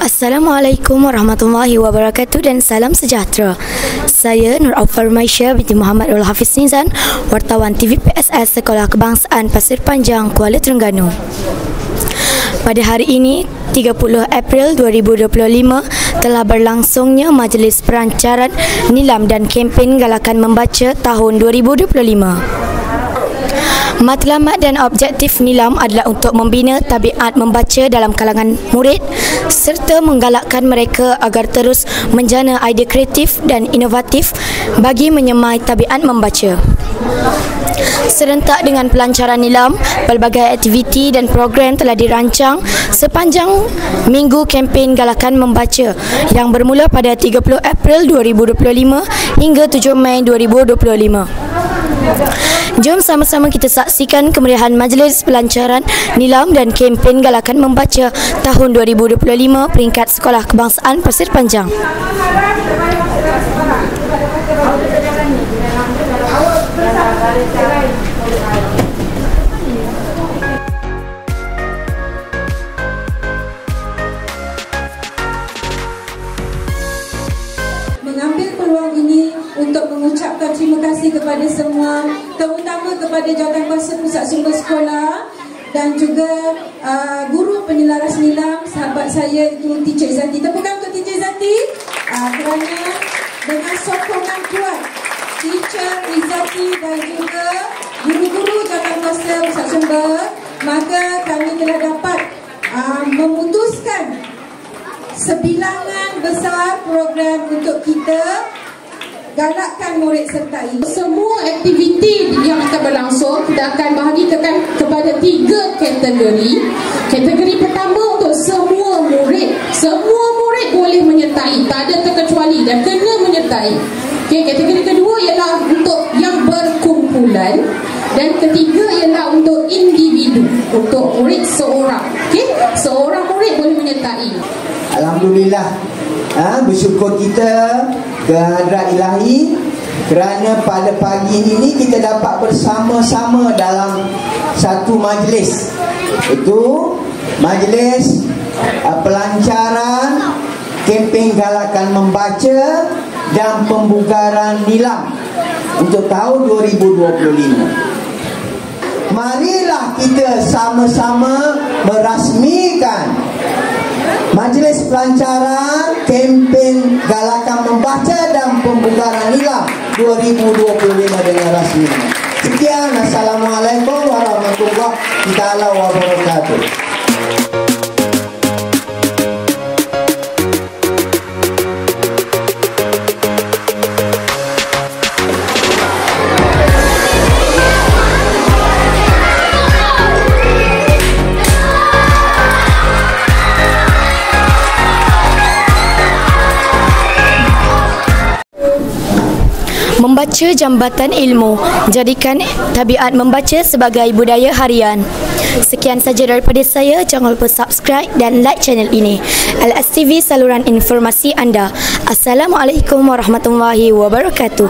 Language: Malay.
Assalamualaikum warahmatullahi wabarakatuh dan salam sejahtera. Saya Nur Aufar Maisha binti Muhammad Ul Hafiz Nizan, wartawan TV PSS Sekolah Kebangsaan Pasir Panjang, Kuala Terengganu. Pada hari ini, 30 April 2025, telah berlangsungnya Majlis Perancaran Nilam dan Kempen Galakan Membaca tahun 2025. Matlamat dan objektif nilam adalah untuk membina tabiat membaca dalam kalangan murid serta menggalakkan mereka agar terus menjana idea kreatif dan inovatif bagi menyemai tabiat membaca. Serentak dengan pelancaran nilam, pelbagai aktiviti dan program telah dirancang sepanjang minggu kempen Galakan Membaca yang bermula pada 30 April 2025 hingga 7 Mei 2025. Jom sama-sama kita saksikan kemeriahan Majlis Pelancaran Nilam dan Kempen Galakan Membaca tahun 2025 peringkat Sekolah Kebangsaan Pasir Panjang. Mengambil peluang ini untuk mengucapkan terima kasih kepada semua, terutama kepada Jawatankuasa Pusat Sumber Sekolah dan juga guru penyelaras nilam, sahabat saya itu Teacher Izzati. Tepukan untuk Teacher Izzati kerana dengan sokongan kuat Teacher Izzati dan juga guru-guru Jawatankuasa Pusat Sumber, maka kami telah dapat memutuskan sebilangan besar program untuk kita galakkan murid sertai. Semua aktiviti yang akan berlangsung kita akan bahagikan kepada 3 kategori. Kategori pertama untuk semua murid. Semua murid boleh menyertai, tak ada terkecuali dan kena menyertai. Okay, kategori kedua ialah untuk yang berkumpulan dan ketiga ialah untuk individu, untuk murid seorang. Okay, seorang murid boleh menyertai. Alhamdulillah, bersyukur kita kehadrat ilahi kerana pada pagi ini kita dapat bersama-sama dalam satu majlis, itu majlis pelancaran kempen Galakan Membaca dan pembugaran nilam untuk tahun 2025. Marilah kita sama-sama merasmikan Majlis Pelancaran Kempen Galakan Membaca dan Pembugaran Nilam 2025 dengan rasmi. Sekian, Assalamualaikum warahmatullahi wabarakatuh. Membaca jambatan ilmu, jadikan tabiat membaca sebagai budaya harian. Sekian saja daripada saya. Jangan lupa subscribe dan like channel ini. LSTV, saluran informasi anda. Assalamualaikum warahmatullahi wabarakatuh.